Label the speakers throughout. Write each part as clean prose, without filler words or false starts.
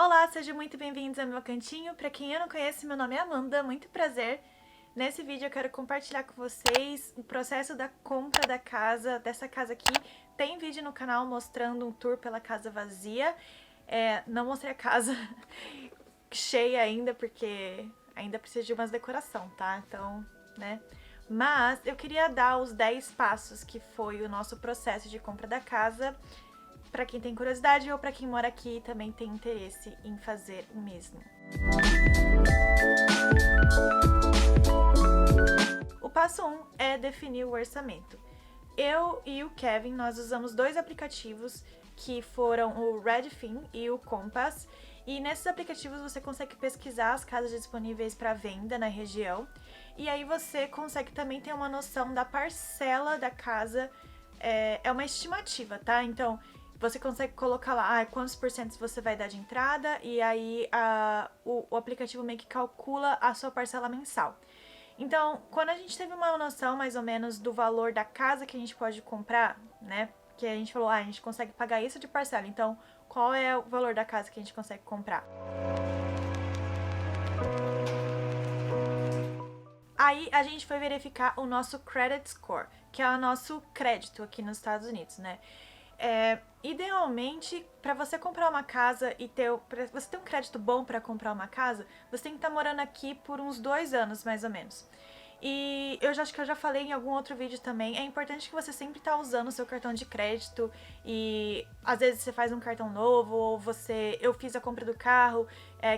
Speaker 1: Olá, sejam muito bem-vindos ao meu cantinho. Para quem eu não conhece, meu nome é Amanda, muito prazer. Nesse vídeo eu quero compartilhar com vocês o processo da compra da casa, dessa casa aqui. Tem vídeo no canal mostrando um tour pela casa vazia. Não mostrei a casa cheia ainda, porque ainda precisa de umas decoração, tá? Então, né? Mas eu queria dar os 10 passos que foi o nosso processo de compra da casa, para quem tem curiosidade ou para quem mora aqui e também tem interesse em fazer o mesmo. O passo 1 é definir o orçamento. Eu e o Kevin, nós usamos dois aplicativos que foram o Redfin e o Compass. E nesses aplicativos você consegue pesquisar as casas disponíveis para venda na região. E aí você consegue também ter uma noção da parcela da casa. É uma estimativa, tá? Então você consegue colocar lá quantos porcentos você vai dar de entrada e aí o aplicativo meio que calcula a sua parcela mensal. Então, quando a gente teve uma noção mais ou menos do valor da casa que a gente pode comprar, né? Que a gente falou, a gente consegue pagar isso de parcela, então qual é o valor da casa que a gente consegue comprar? Aí a gente foi verificar o nosso credit score, que é o nosso crédito aqui nos Estados Unidos, né? Idealmente, para você comprar uma casa e pra você ter um crédito bom para comprar uma casa, você tem que estar morando aqui por uns 2 anos, mais ou menos. E eu acho que eu já falei em algum outro vídeo também, é importante que você sempre tá usando o seu cartão de crédito e às vezes você faz um cartão novo ou eu fiz a compra do carro,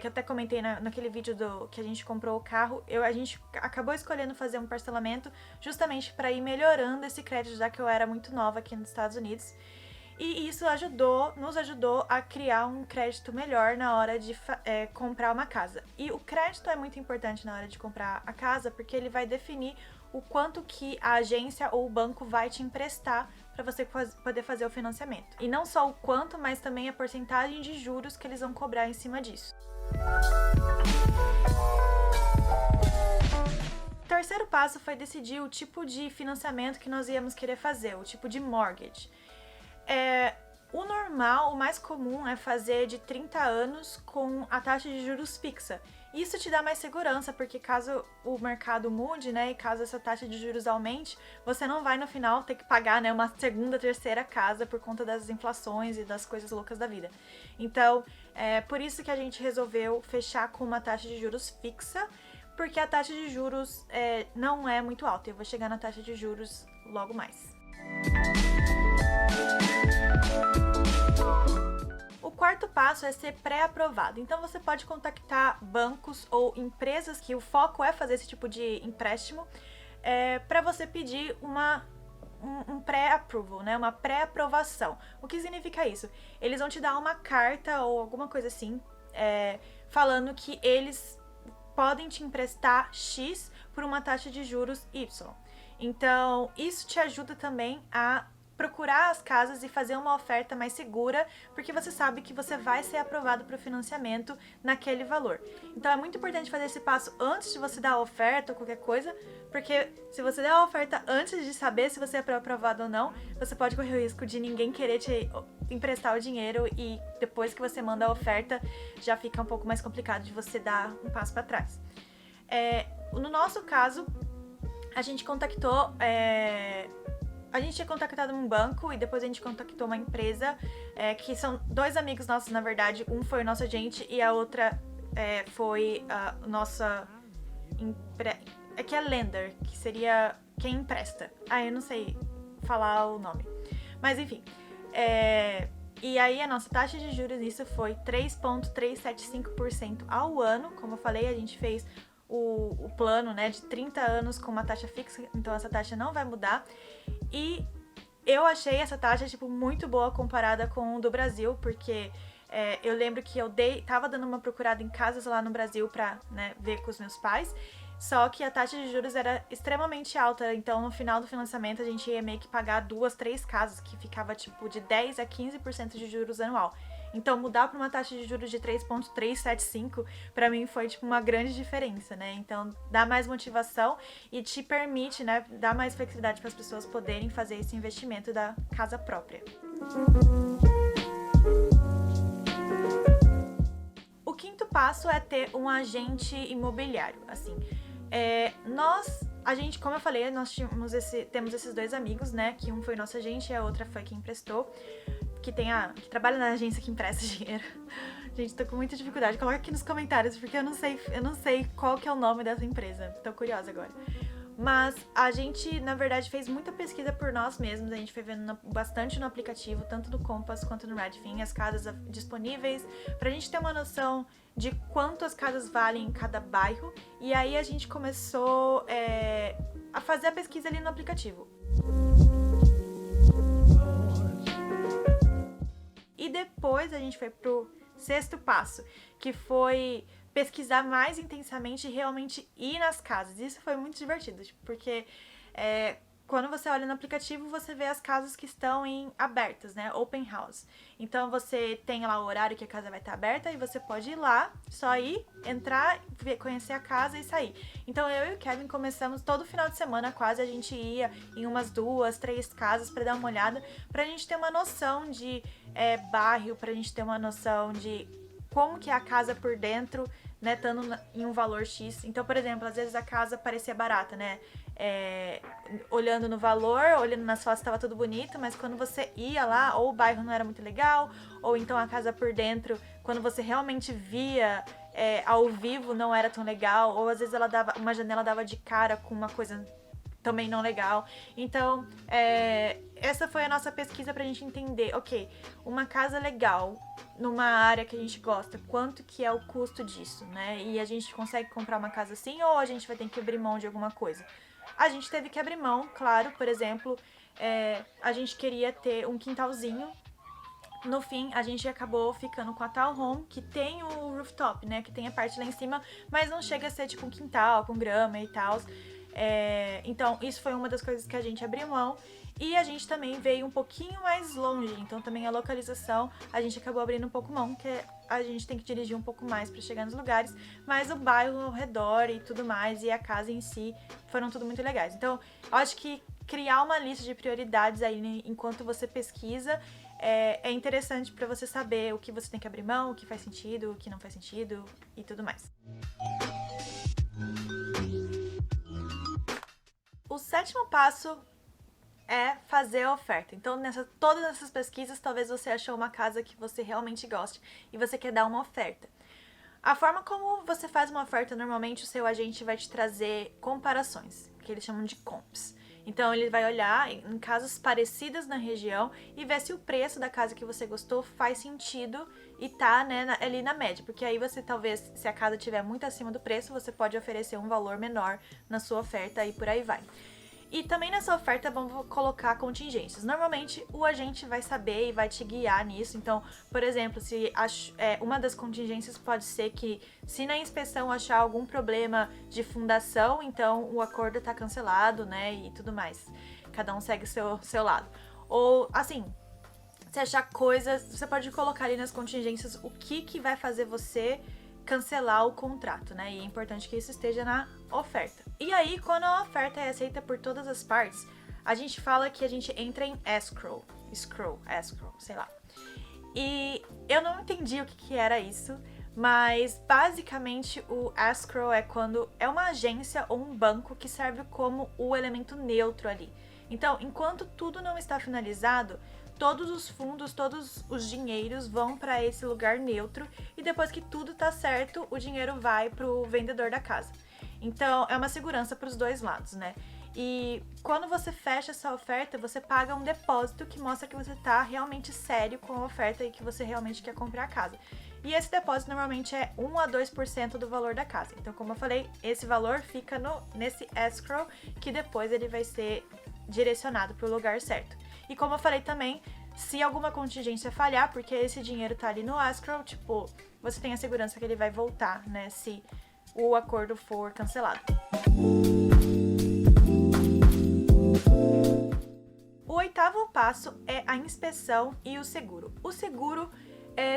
Speaker 1: que eu até comentei naquele vídeo que a gente comprou o carro, a gente acabou escolhendo fazer um parcelamento justamente para ir melhorando esse crédito, já que eu era muito nova aqui nos Estados Unidos. E isso nos ajudou a criar um crédito melhor na hora de comprar uma casa. E o crédito é muito importante na hora de comprar a casa, porque ele vai definir o quanto que a agência ou o banco vai te emprestar para você poder fazer o financiamento. E não só o quanto, mas também a porcentagem de juros que eles vão cobrar em cima disso. O terceiro passo foi decidir o tipo de financiamento que nós íamos querer fazer, o tipo de mortgage. O normal, o mais comum é fazer de 30 anos com a taxa de juros fixa. Isso te dá mais segurança, porque caso o mercado mude, né, e caso essa taxa de juros aumente, você não vai no final ter que pagar, né, uma segunda, terceira casa por conta das inflações e das coisas loucas da vida. Então, por isso que a gente resolveu fechar com uma taxa de juros fixa, porque a taxa de juros não é muito alta. Eu vou chegar na taxa de juros logo mais. O quarto passo é ser pré-aprovado. Então você pode contactar bancos ou empresas que o foco é fazer esse tipo de empréstimo para você pedir um pré-approval, né? Uma pré-aprovação. O que significa isso? Eles vão te dar uma carta ou alguma coisa assim, falando que eles podem te emprestar X por uma taxa de juros Y. Então, isso te ajuda também a procurar as casas e fazer uma oferta mais segura, porque você sabe que você vai ser aprovado para o financiamento naquele valor. Então é muito importante fazer esse passo antes de você dar a oferta ou qualquer coisa, porque se você der a oferta antes de saber se você é aprovado ou não, você pode correr o risco de ninguém querer te emprestar o dinheiro e depois que você manda a oferta já fica um pouco mais complicado de você dar um passo para trás. No nosso caso, a gente tinha contactado um banco e depois a gente contactou uma empresa, que são dois amigos nossos, na verdade. Um foi o nosso agente e a outra foi a nossa... que é lender, que seria quem empresta. Eu não sei falar o nome. Mas enfim. E aí a nossa taxa de juros nisso foi 3,375% ao ano. Como eu falei, a gente fez o plano, né, de 30 anos com uma taxa fixa, então essa taxa não vai mudar. E eu achei essa taxa, muito boa comparada com o do Brasil, porque eu lembro que eu tava dando uma procurada em casas lá no Brasil pra, né, ver com os meus pais, só que a taxa de juros era extremamente alta, então no final do financiamento a gente ia meio que pagar 2, 3 casas, que ficava de 10 a 15% de juros anual. Então mudar para uma taxa de juros de 3,375 para mim foi uma grande diferença, né? Então dá mais motivação e te permite, né, dar mais flexibilidade para as pessoas poderem fazer esse investimento da casa própria. passo é ter um agente imobiliário, assim. A gente, como eu falei, nós temos esses dois amigos, né? Que um foi nosso agente e a outra foi quem emprestou. Que trabalha na agência que empresta dinheiro. Gente, tô com muita dificuldade. Coloca aqui nos comentários, porque eu não sei qual que é o nome dessa empresa. Tô curiosa agora. Mas a gente, na verdade, fez muita pesquisa por nós mesmos. A gente foi vendo bastante no aplicativo, tanto no Compass quanto no Redfin, as casas disponíveis, pra gente ter uma noção de quanto as casas valem em cada bairro. E aí a gente começou a fazer a pesquisa ali no aplicativo. E depois a gente foi pro sexto passo, que foi pesquisar mais intensamente e realmente ir nas casas. Isso foi muito divertido, porque quando você olha no aplicativo, você vê as casas que estão abertas, né? Open house. Então você tem lá o horário que a casa vai estar aberta e você pode ir lá, só ir, entrar, conhecer a casa e sair. Então eu e o Kevin começamos todo final de semana, quase a gente ia em umas 2, 3 casas pra dar uma olhada, pra gente ter uma noção de bairro, pra gente ter uma noção de como que é a casa por dentro, né, estando em um valor X. Então, por exemplo, às vezes a casa parecia barata, né? Olhando no valor, olhando nas fotos estava tudo bonito, mas quando você ia lá, ou o bairro não era muito legal, ou então a casa por dentro, quando você realmente via ao vivo, não era tão legal, ou às vezes uma janela dava de cara com uma coisa também não legal. Então, essa foi a nossa pesquisa pra gente entender, ok, uma casa legal numa área que a gente gosta, quanto que é o custo disso, né? E a gente consegue comprar uma casa assim ou a gente vai ter que abrir mão de alguma coisa? A gente teve que abrir mão, claro, por exemplo, a gente queria ter um quintalzinho. No fim, a gente acabou ficando com a townhome, que tem o rooftop, né? Que tem a parte lá em cima, mas não chega a ser tipo um quintal com grama e tal. Então, isso foi uma das coisas que a gente abriu mão. E a gente também veio um pouquinho mais longe, então também a localização a gente acabou abrindo um pouco mão, que a gente tem que dirigir um pouco mais para chegar nos lugares, mas o bairro ao redor e tudo mais, e a casa em si, foram tudo muito legais. Então, eu acho que criar uma lista de prioridades aí enquanto você pesquisa é interessante para você saber o que você tem que abrir mão, o que faz sentido, o que não faz sentido e tudo mais. O sétimo passo é fazer a oferta. Então, todas essas pesquisas, talvez você achou uma casa que você realmente goste e você quer dar uma oferta. A forma como você faz uma oferta, normalmente o seu agente vai te trazer comparações, que eles chamam de comps. Então, ele vai olhar em casas parecidas na região e ver se o preço da casa que você gostou faz sentido e tá, né, ali na média. Porque aí você talvez, se a casa estiver muito acima do preço, você pode oferecer um valor menor na sua oferta e por aí vai. E também nessa oferta vamos colocar contingências. Normalmente o agente vai saber e vai te guiar nisso. Então, por exemplo, se uma das contingências pode ser que se na inspeção achar algum problema de fundação, então o acordo tá cancelado, né, e tudo mais. Cada um segue o seu lado. Ou, assim, se achar coisas, você pode colocar ali nas contingências o que vai fazer você cancelar o contrato, né? E é importante que isso esteja na oferta. E aí, quando a oferta é aceita por todas as partes, a gente fala que a gente entra em escrow, sei lá. E eu não entendi o que era isso, mas basicamente o escrow é quando é uma agência ou um banco que serve como o elemento neutro ali. Então, enquanto tudo não está finalizado, todos os fundos, todos os dinheiros vão para esse lugar neutro e depois que tudo tá certo, o dinheiro vai pro vendedor da casa. Então, é uma segurança para os dois lados, né? E quando você fecha essa oferta, você paga um depósito que mostra que você tá realmente sério com a oferta e que você realmente quer comprar a casa. E esse depósito normalmente é 1 a 2% do valor da casa. Então, como eu falei, esse valor fica nesse escrow, que depois ele vai ser direcionado para o lugar certo. E como eu falei também, se alguma contingência falhar, porque esse dinheiro tá ali no escrow, tipo, você tem a segurança que ele vai voltar, né, se o acordo for cancelado. O oitavo passo é a inspeção e o seguro. O seguro,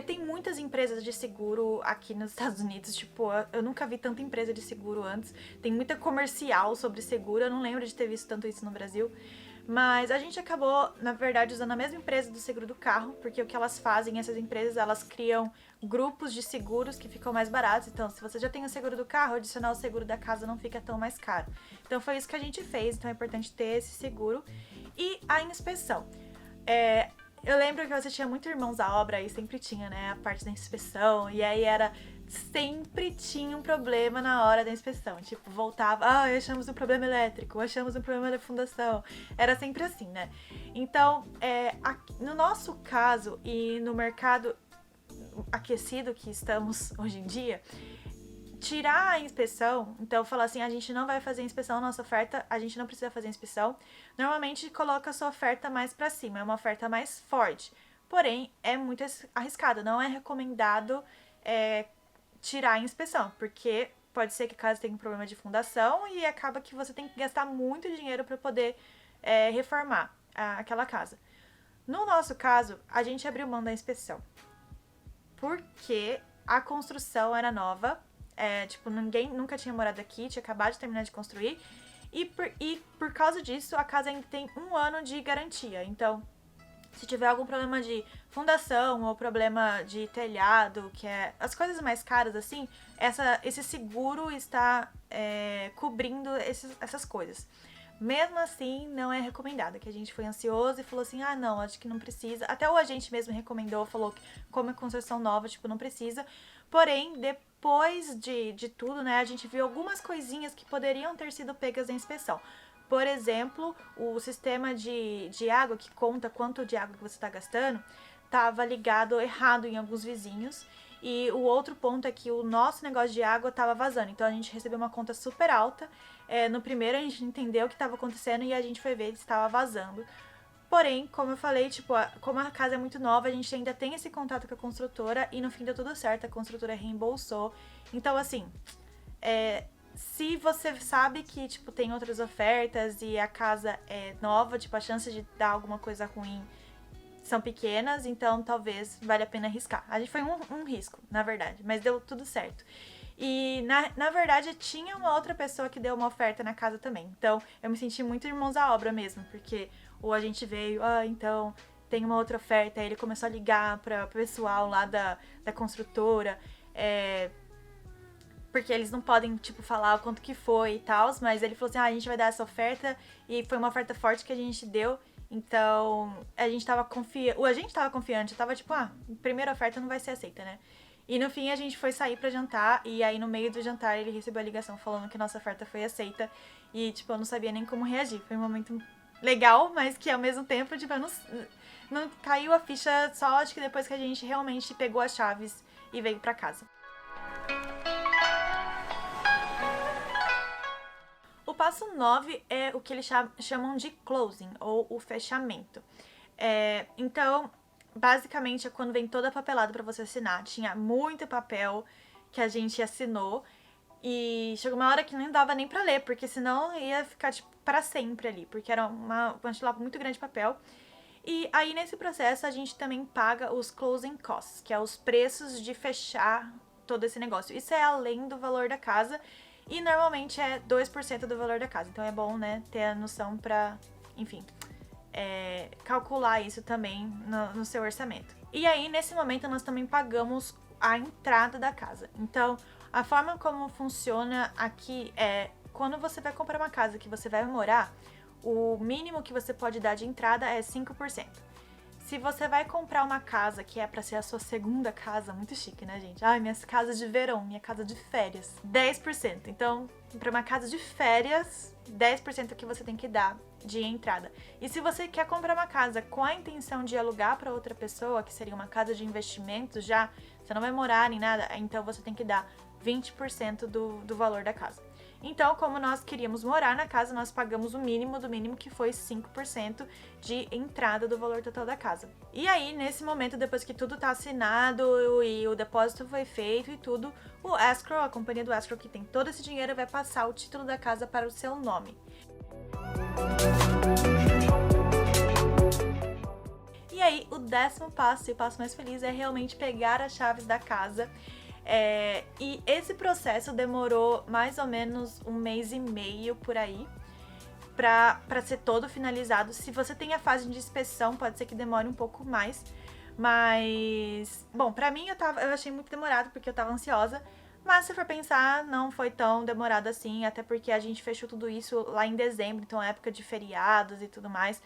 Speaker 1: tem muitas empresas de seguro aqui nos Estados Unidos, tipo, eu nunca vi tanta empresa de seguro antes. Tem muita comercial sobre seguro, eu não lembro de ter visto tanto isso no Brasil. Mas a gente acabou, na verdade, usando a mesma empresa do seguro do carro, porque o que elas fazem, essas empresas, elas criam grupos de seguros que ficam mais baratos. Então, se você já tem o seguro do carro, adicionar o seguro da casa não fica tão mais caro. Então, foi isso que a gente fez. Então, é importante ter esse seguro. E a inspeção. Eu lembro que você tinha muitos irmãos à obra e sempre tinha, né, a parte da inspeção. E aí sempre tinha um problema na hora da inspeção. Tipo, voltava, achamos um problema elétrico, achamos um problema da fundação. Era sempre assim, né? Então, no nosso caso e no mercado aquecido que estamos hoje em dia, tirar a inspeção, então falar assim, a gente não vai fazer inspeção, nossa oferta, a gente não precisa fazer inspeção, normalmente coloca a sua oferta mais pra cima, é uma oferta mais forte. Porém, é muito arriscado, não é recomendado tirar a inspeção, porque pode ser que a casa tenha um problema de fundação e acaba que você tem que gastar muito dinheiro para poder reformar aquela casa. No nosso caso, a gente abriu mão da inspeção, porque a construção era nova, ninguém nunca tinha morado aqui, tinha acabado de terminar de construir, e por causa disso, a casa ainda tem 1 ano de garantia. Então, se tiver algum problema de fundação ou problema de telhado, que é as coisas mais caras assim, esse seguro está cobrindo essas coisas. Mesmo assim, não é recomendado, que a gente foi ansioso e falou assim, não, acho que não precisa. Até o agente mesmo recomendou, falou que como é construção nova, não precisa. Porém, depois de tudo, né, a gente viu algumas coisinhas que poderiam ter sido pegas em inspeção. Por exemplo, o sistema de água, que conta quanto de água que você está gastando, estava ligado errado em alguns vizinhos. E o outro ponto é que o nosso negócio de água estava vazando. Então, a gente recebeu uma conta super alta. No primeiro, a gente entendeu o que estava acontecendo e a gente foi ver que estava vazando. Porém, como eu falei, como a casa é muito nova, a gente ainda tem esse contato com a construtora e no fim deu tudo certo, a construtora reembolsou. Então, assim, se você sabe que, tem outras ofertas e a casa é nova, a chance de dar alguma coisa ruim são pequenas, então talvez valha a pena arriscar. A gente foi um risco, na verdade, mas deu tudo certo. E, na verdade, tinha uma outra pessoa que deu uma oferta na casa também. Então, eu me senti muito irmãos à obra mesmo, porque o agente veio, então tem uma outra oferta, aí ele começou a ligar para o pessoal lá da construtora, porque eles não podem, falar o quanto que foi e tal, mas ele falou assim, a gente vai dar essa oferta, e foi uma oferta forte que a gente deu, então a gente tava confiante, o agente tava confiante, eu tava primeira oferta não vai ser aceita, né? E no fim a gente foi sair pra jantar, e aí no meio do jantar ele recebeu a ligação falando que nossa oferta foi aceita, e eu não sabia nem como reagir, foi um momento legal, mas que ao mesmo tempo, não caiu a ficha só, acho que depois que a gente realmente pegou as chaves e veio pra casa. O passo 9 é o que eles chamam de closing, ou o fechamento. Então, basicamente, é quando vem toda a papelada para você assinar. Tinha muito papel que a gente assinou e chegou uma hora que não dava nem para ler, porque senão ia ficar, para sempre ali, porque era uma quantidade muito grande de papel. E aí, nesse processo, a gente também paga os closing costs, que é os preços de fechar todo esse negócio. Isso é além do valor da casa. E normalmente é 2% do valor da casa. Então é bom, né, ter a noção pra, enfim, calcular isso também no seu orçamento. E aí, nesse momento, nós também pagamos a entrada da casa. Então, a forma como funciona aqui é, quando você vai comprar uma casa que você vai morar, o mínimo que você pode dar de entrada é 5%. Se você vai comprar uma casa que é pra ser a sua segunda casa, muito chique, né, gente? Minha casa de verão, minha casa de férias, 10%. Então, pra uma casa de férias, 10% que você tem que dar de entrada. E se você quer comprar uma casa com a intenção de alugar pra outra pessoa, que seria uma casa de investimento já, você não vai morar nem nada, então você tem que dar 20% do valor da casa. Então, como nós queríamos morar na casa, nós pagamos o mínimo do mínimo, que foi 5% de entrada do valor total da casa. E aí, nesse momento, depois que tudo tá assinado e o depósito foi feito e tudo, o escrow, a companhia do escrow que tem todo esse dinheiro, vai passar o título da casa para o seu nome. E aí, o 10º passo, e o passo mais feliz, é realmente pegar as chaves da casa. E esse processo demorou mais ou menos 1 mês e meio por aí. pra ser todo finalizado. Se você tem a fase de inspeção, pode ser que demore um pouco mais. Mas, bom, pra mim eu achei muito demorado porque eu tava ansiosa. Mas se for pensar, não foi tão demorado assim, até porque a gente fechou tudo isso lá em dezembro, então época de feriados e tudo mais.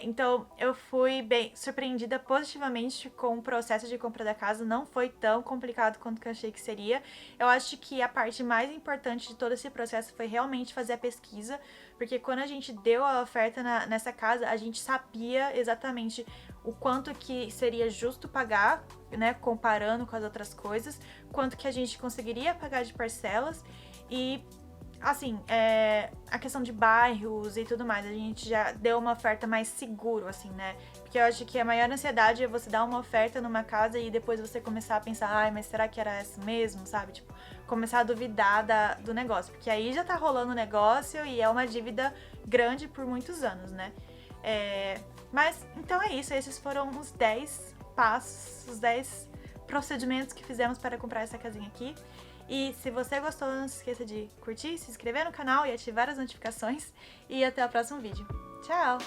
Speaker 1: Então eu fui bem surpreendida positivamente com o processo de compra da casa, não foi tão complicado quanto que eu achei que seria. Eu acho que a parte mais importante de todo esse processo foi realmente fazer a pesquisa, porque quando a gente deu a oferta nessa casa, a gente sabia exatamente o quanto que seria justo pagar, né, comparando com as outras coisas, quanto que a gente conseguiria pagar de parcelas e assim, a questão de bairros e tudo mais, a gente já deu uma oferta mais seguro, assim, né? Porque eu acho que a maior ansiedade é você dar uma oferta numa casa e depois você começar a pensar, ai, mas será que era essa mesmo, sabe? Tipo, começar a duvidar do negócio. Porque aí já tá rolando o negócio e é uma dívida grande por muitos anos, né? Mas, então é isso, esses foram os 10 passos, os 10 procedimentos que fizemos para comprar essa casinha aqui. E se você gostou, não se esqueça de curtir, se inscrever no canal e ativar as notificações. E até o próximo vídeo. Tchau!